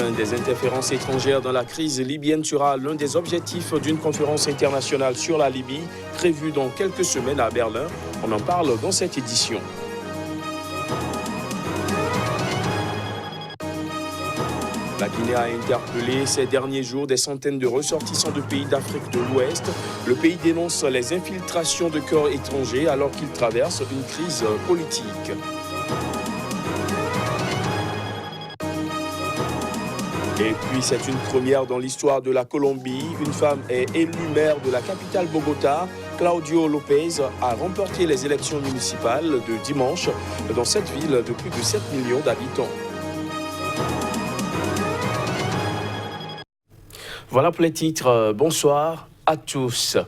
fin des interférences étrangères dans la crise libyenne sera l'un des objectifs d'une conférence internationale sur la Libye prévue dans quelques semaines à Berlin. On en parle dans cette édition. La Guinée a interpellé ces derniers jours des centaines de ressortissants de pays d'Afrique de l'Ouest. Le pays dénonce les infiltrations de corps étrangers alors qu'il traverse une crise politique. Et puis c'est une première dans l'histoire de la Colombie. Une femme est élue maire de la capitale Bogota. Claudio Lopez a remporté les élections municipales de dimanche dans cette ville de plus de 7 millions d'habitants. Voilà pour les titres. Bonsoir à tous.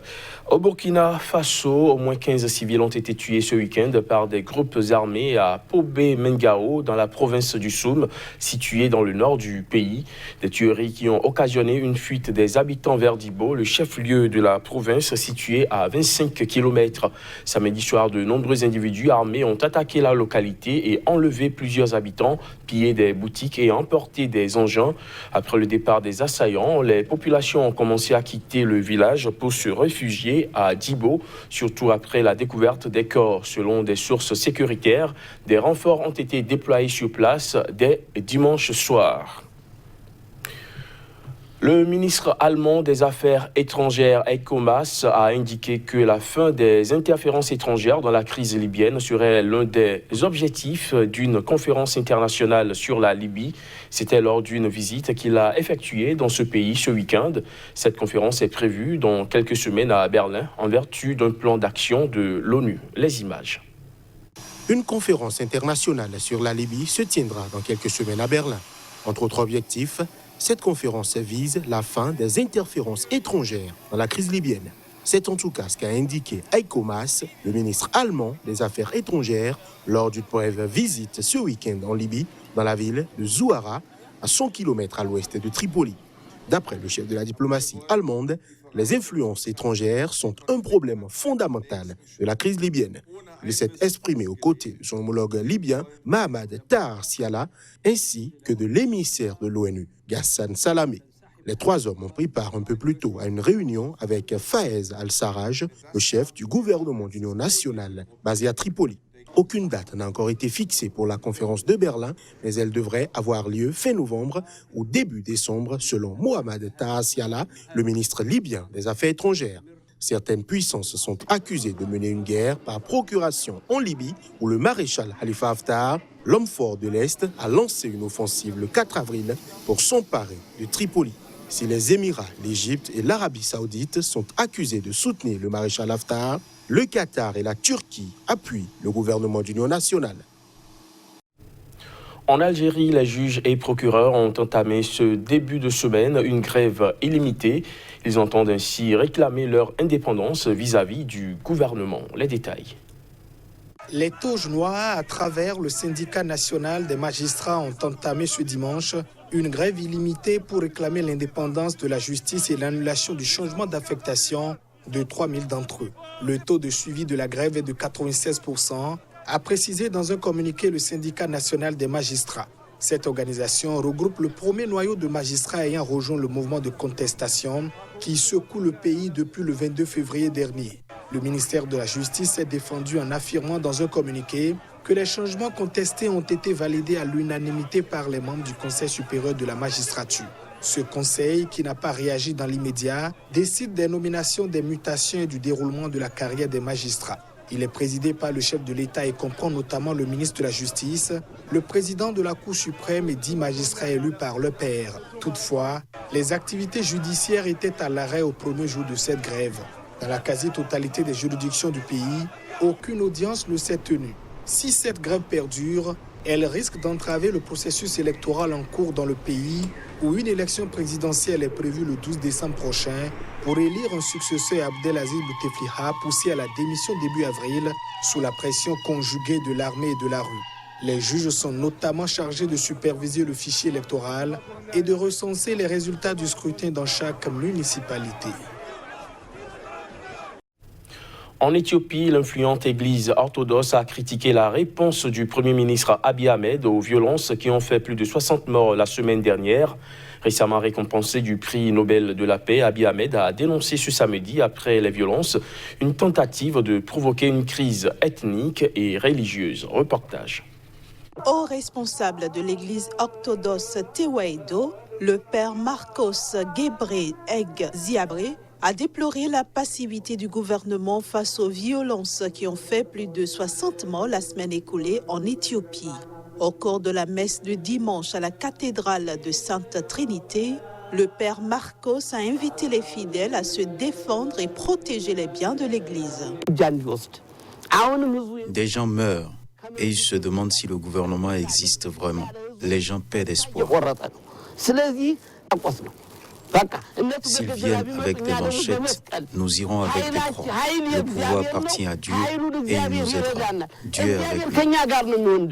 Au Burkina Faso, au moins 15 civils ont été tués ce week-end par des groupes armés à Pobé-Mengao, dans la province du Soum, située dans le nord du pays. Des tueries qui ont occasionné une fuite des habitants vers Dibo, le chef-lieu de la province situé à 25 km. Samedi soir, de nombreux individus armés ont attaqué la localité et enlevé plusieurs habitants, pillé des boutiques et emporté des engins. Après le départ des assaillants, les populations ont commencé à quitter le village pour se réfugier à Dibo, surtout après la découverte des corps. Selon des sources sécuritaires, des renforts ont été déployés sur place dès dimanche soir. Le ministre allemand des Affaires étrangères, Heiko Maas, a indiqué que la fin des interférences étrangères dans la crise libyenne serait l'un des objectifs d'une conférence internationale sur la Libye. C'était lors d'une visite qu'il a effectuée dans ce pays ce week-end. Cette conférence est prévue dans quelques semaines à Berlin en vertu d'un plan d'action de l'ONU. Les images. Une conférence internationale sur la Libye se tiendra dans quelques semaines à Berlin. Entre autres objectifs, cette conférence vise la fin des interférences étrangères dans la crise libyenne. C'est en tout cas ce qu'a indiqué Heiko Maas, le ministre allemand des Affaires étrangères, lors d'une brève visite ce week-end en Libye, dans la ville de Zouara, à 100 km à l'ouest de Tripoli. D'après le chef de la diplomatie allemande, les influences étrangères sont un problème fondamental de la crise libyenne. Il s'est exprimé aux côtés de son homologue libyen, Mohamed Tahar Siala, ainsi que de l'émissaire de l'ONU, Ghassan Salamé. Les trois hommes ont pris part un peu plus tôt à une réunion avec Fayez al-Sarraj, le chef du gouvernement d'union nationale basé à Tripoli. Aucune date n'a encore été fixée pour la conférence de Berlin, mais elle devrait avoir lieu fin novembre ou début décembre, selon Mohamed Tahar Siala, le ministre libyen des Affaires étrangères. Certaines puissances sont accusées de mener une guerre par procuration en Libye, où le maréchal Khalifa Haftar, l'homme fort de l'Est, a lancé une offensive le 4 avril pour s'emparer de Tripoli. Si les Émirats, l'Égypte et l'Arabie saoudite sont accusés de soutenir le maréchal Haftar, le Qatar et la Turquie appuient le gouvernement d'union nationale. En Algérie, les juges et procureurs ont entamé ce début de semaine une grève illimitée. Ils entendent ainsi réclamer leur indépendance vis-à-vis du gouvernement. Les détails. Les Toges Noirs, à travers le syndicat national des magistrats, ont entamé ce dimanche une grève illimitée pour réclamer l'indépendance de la justice et l'annulation du changement d'affectation de 3000 d'entre eux. Le taux de suivi de la grève est de 96%, a précisé dans un communiqué le syndicat national des magistrats. Cette organisation regroupe le premier noyau de magistrats ayant rejoint le mouvement de contestation qui secoue le pays depuis le 22 février dernier. Le ministère de la Justice s'est défendu en affirmant dans un communiqué que les changements contestés ont été validés à l'unanimité par les membres du Conseil supérieur de la magistrature. Ce conseil, qui n'a pas réagi dans l'immédiat, décide des nominations, des mutations et du déroulement de la carrière des magistrats. Il est présidé par le chef de l'État et comprend notamment le ministre de la Justice, le président de la Cour suprême et 10 magistrats élus par le père. Toutefois, les activités judiciaires étaient à l'arrêt au premier jour de cette grève. Dans la quasi-totalité des juridictions du pays, aucune audience ne s'est tenue. Si cette grève perdure, elle risque d'entraver le processus électoral en cours dans le pays, où une élection présidentielle est prévue le 12 décembre prochain pour élire un successeur à Abdelaziz Bouteflika, poussé à la démission début avril sous la pression conjuguée de l'armée et de la rue. Les juges sont notamment chargés de superviser le fichier électoral et de recenser les résultats du scrutin dans chaque municipalité. En Éthiopie, l'influente église orthodoxe a critiqué la réponse du Premier ministre Abiy Ahmed aux violences qui ont fait plus de 60 morts la semaine dernière. Récemment récompensé du prix Nobel de la paix, Abiy Ahmed a dénoncé ce samedi, après les violences, une tentative de provoquer une crise ethnique et religieuse. Reportage. Au responsable de l'église orthodoxe Tewahedo, le père Marcos Gebre Eg Ziabré, a déploré la passivité du gouvernement face aux violences qui ont fait plus de 60 morts la semaine écoulée en Éthiopie. Au cours de la messe de dimanche à la cathédrale de Sainte Trinité, le père Marcos a invité les fidèles à se défendre et protéger les biens de l'église. Des gens meurent et ils se demandent si le gouvernement existe vraiment. Les gens perdent espoir. S'ils viennent avec des manchettes, nous irons avec des croix. Le pouvoir appartient à Dieu et il nous aidera. Dieu est avec nous.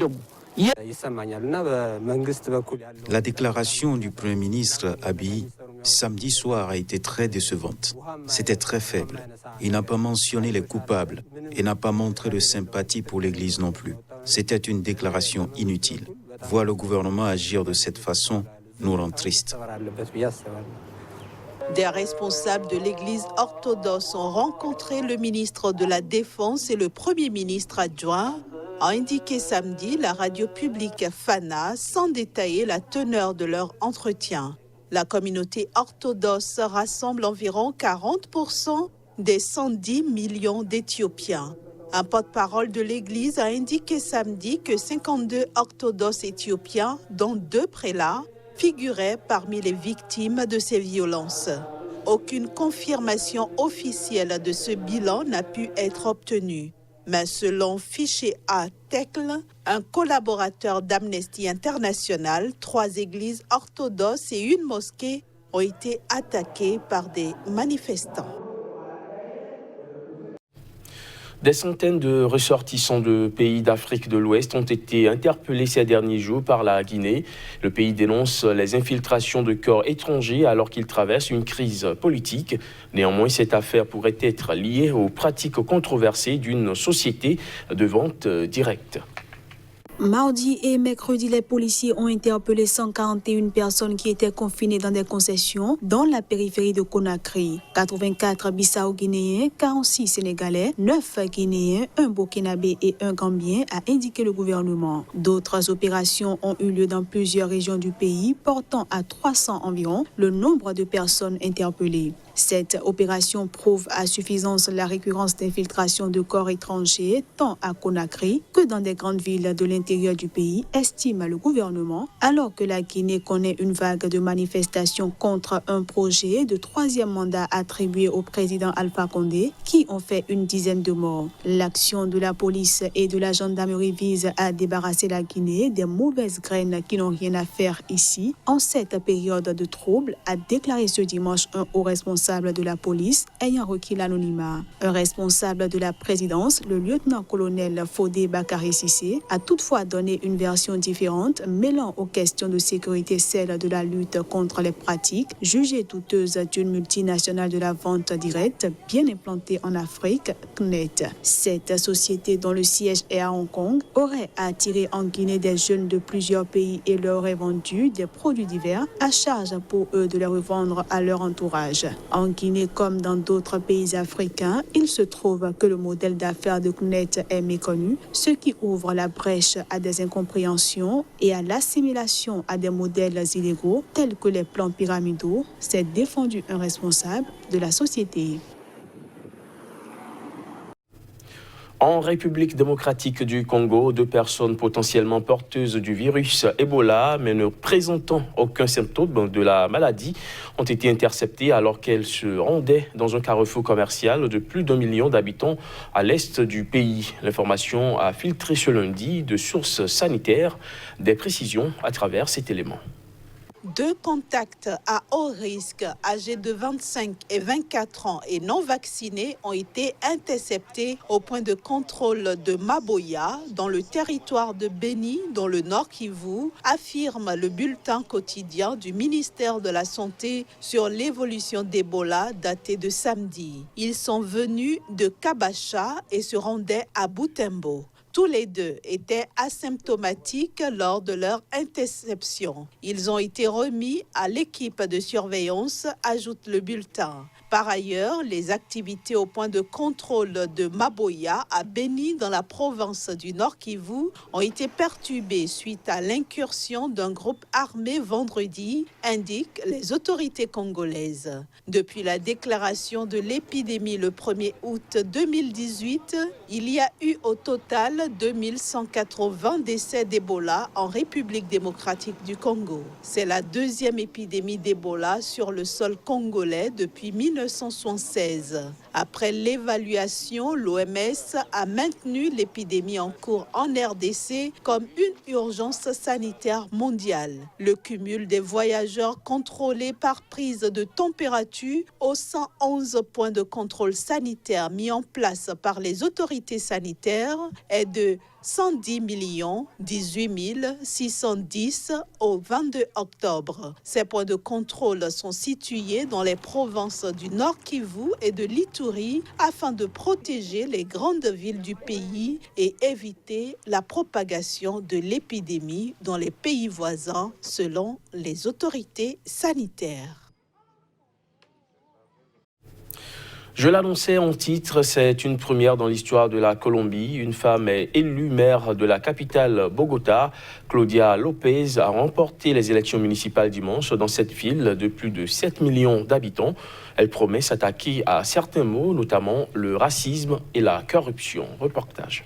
La déclaration du Premier ministre Abiy samedi soir a été très décevante. C'était très faible. Il n'a pas mentionné les coupables et n'a pas montré de sympathie pour l'Église non plus. C'était une déclaration inutile. Voir le gouvernement agir de cette façon nous rend tristes. Des responsables de l'église orthodoxe ont rencontré le ministre de la Défense et le Premier ministre adjoint, a indiqué samedi la radio publique Fana, sans détailler la teneur de leur entretien. La communauté orthodoxe rassemble environ 40% des 110 millions d'Éthiopiens. Un porte-parole de l'église a indiqué samedi que 52 orthodoxes éthiopiens, dont 2 prélats, figuraient parmi les victimes de ces violences. Aucune confirmation officielle de ce bilan n'a pu être obtenue. Mais selon Fiché A. Tekle, un collaborateur d'Amnesty International, 3 églises orthodoxes et une mosquée ont été attaquées par des manifestants. Des centaines de ressortissants de pays d'Afrique de l'Ouest ont été interpellés ces derniers jours par la Guinée. Le pays dénonce les infiltrations de corps étrangers alors qu'il traverse une crise politique. Néanmoins, cette affaire pourrait être liée aux pratiques controversées d'une société de vente directe. Mardi et mercredi, les policiers ont interpellé 141 personnes qui étaient confinées dans des concessions dans la périphérie de Conakry. 84 Bissau-Guinéens, 46 Sénégalais, 9 Guinéens, 1 Burkinabé et 1 Gambien, a indiqué le gouvernement. D'autres opérations ont eu lieu dans plusieurs régions du pays, portant à 300 environ le nombre de personnes interpellées. Cette opération prouve à suffisance la récurrence d'infiltration de corps étrangers tant à Conakry que dans des grandes villes de l'intérieur du pays, estime le gouvernement, alors que la Guinée connaît une vague de manifestations contre un projet de 3e mandat attribué au président Alpha Condé qui ont fait une dizaine de morts. L'action de la police et de la gendarmerie vise à débarrasser la Guinée des mauvaises graines qui n'ont rien à faire ici en cette période de trouble, a déclaré ce dimanche un haut responsable de la police ayant requis l'anonymat. Un responsable de la présidence, le lieutenant-colonel Fodé Bakary Cissé, a toutefois donné une version différente, mêlant aux questions de sécurité celle de la lutte contre les pratiques jugées douteuses d'une multinationale de la vente directe bien implantée en Afrique, CNET. Cette société, dont le siège est à Hong Kong, aurait attiré en Guinée des jeunes de plusieurs pays et leur aurait vendu des produits divers à charge pour eux de les revendre à leur entourage. En Guinée comme dans d'autres pays africains, il se trouve que le modèle d'affaires de CNET est méconnu, ce qui ouvre la brèche à des incompréhensions et à l'assimilation à des modèles illégaux tels que les plans pyramidaux, s'est défendu un responsable de la société. En République démocratique du Congo, 2 personnes potentiellement porteuses du virus Ebola, mais ne présentant aucun symptôme de la maladie, ont été interceptées alors qu'elles se rendaient dans un carrefour commercial de plus d'1 million d'habitants à l'est du pays. L'information a filtré ce lundi de sources sanitaires. Des précisions à travers cet élément. 2 contacts à haut risque, âgés de 25 et 24 ans et non vaccinés, ont été interceptés au point de contrôle de Maboya, dans le territoire de Beni, dans le Nord Kivu, affirme le bulletin quotidien du ministère de la Santé sur l'évolution d'Ebola daté de samedi. Ils sont venus de Kabacha et se rendaient à Butembo. Tous les deux étaient asymptomatiques lors de leur interception. Ils ont été remis à l'équipe de surveillance, ajoute le bulletin. Par ailleurs, les activités au point de contrôle de Maboya à Beni dans la province du Nord Kivu ont été perturbées suite à l'incursion d'un groupe armé vendredi, indiquent les autorités congolaises. Depuis la déclaration de l'épidémie le 1er août 2018, il y a eu au total 2180 décès d'Ebola en République démocratique du Congo. C'est la deuxième épidémie d'Ebola sur le sol congolais depuis 1976. Après l'évaluation, l'OMS a maintenu l'épidémie en cours en RDC comme une urgence sanitaire mondiale. Le cumul des voyageurs contrôlés par prise de température aux 111 points de contrôle sanitaire mis en place par les autorités sanitaires est de 110 18 610 au 22 octobre. Ces points de contrôle sont situés dans les provinces du Nord Kivu et de l'Ituri afin de protéger les grandes villes du pays et éviter la propagation de l'épidémie dans les pays voisins, selon les autorités sanitaires. Je l'annonçais en titre, c'est une première dans l'histoire de la Colombie. Une femme est élue maire de la capitale Bogota. Claudia Lopez a remporté les élections municipales dimanche dans cette ville de plus de 7 millions d'habitants. Elle promet s'attaquer à certains maux, notamment le racisme et la corruption. Reportage.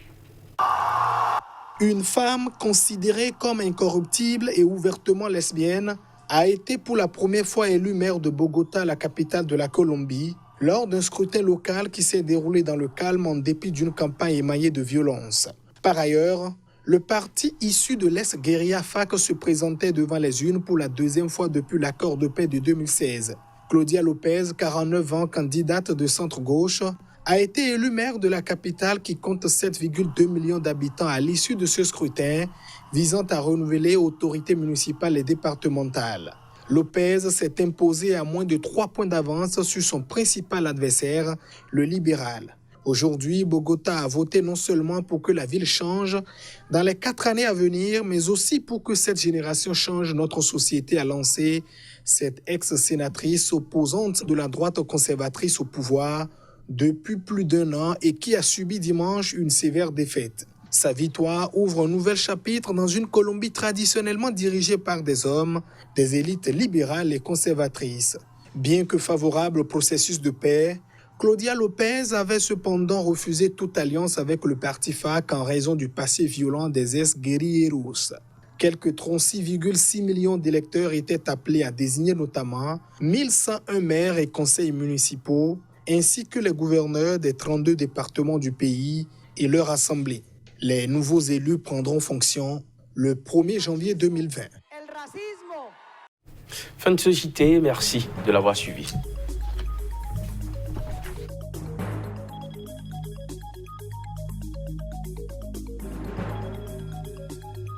Une femme considérée comme incorruptible et ouvertement lesbienne a été pour la première fois élue maire de Bogota, la capitale de la Colombie, lors d'un scrutin local qui s'est déroulé dans le calme en dépit d'une campagne émaillée de violence. Par ailleurs, le parti issu de l'ex-guérilla FARC se présentait devant les urnes pour la deuxième fois depuis l'accord de paix de 2016. Claudia Lopez, 49 ans, candidate de centre-gauche, a été élue maire de la capitale qui compte 7,2 millions d'habitants à l'issue de ce scrutin visant à renouveler autorités municipales et départementales. Lopez s'est imposé à moins de 3 points d'avance sur son principal adversaire, le libéral. Aujourd'hui, Bogota a voté non seulement pour que la ville change dans les 4 années à venir, mais aussi pour que cette génération change notre société, a lancé cette ex-sénatrice opposante de la droite conservatrice au pouvoir depuis plus d'1 an et qui a subi dimanche une sévère défaite. Sa victoire ouvre un nouvel chapitre dans une Colombie traditionnellement dirigée par des hommes, des élites libérales et conservatrices. Bien que favorable au processus de paix, Claudia Lopez avait cependant refusé toute alliance avec le parti FARC en raison du passé violent des ex-guerrilleros. Quelques 36,6 millions d'électeurs étaient appelés à désigner notamment 1101 maires et conseils municipaux, ainsi que les gouverneurs des 32 départements du pays et leur assemblée. Les nouveaux élus prendront fonction le 1er janvier 2020. Fin de ce JT, merci de l'avoir suivi.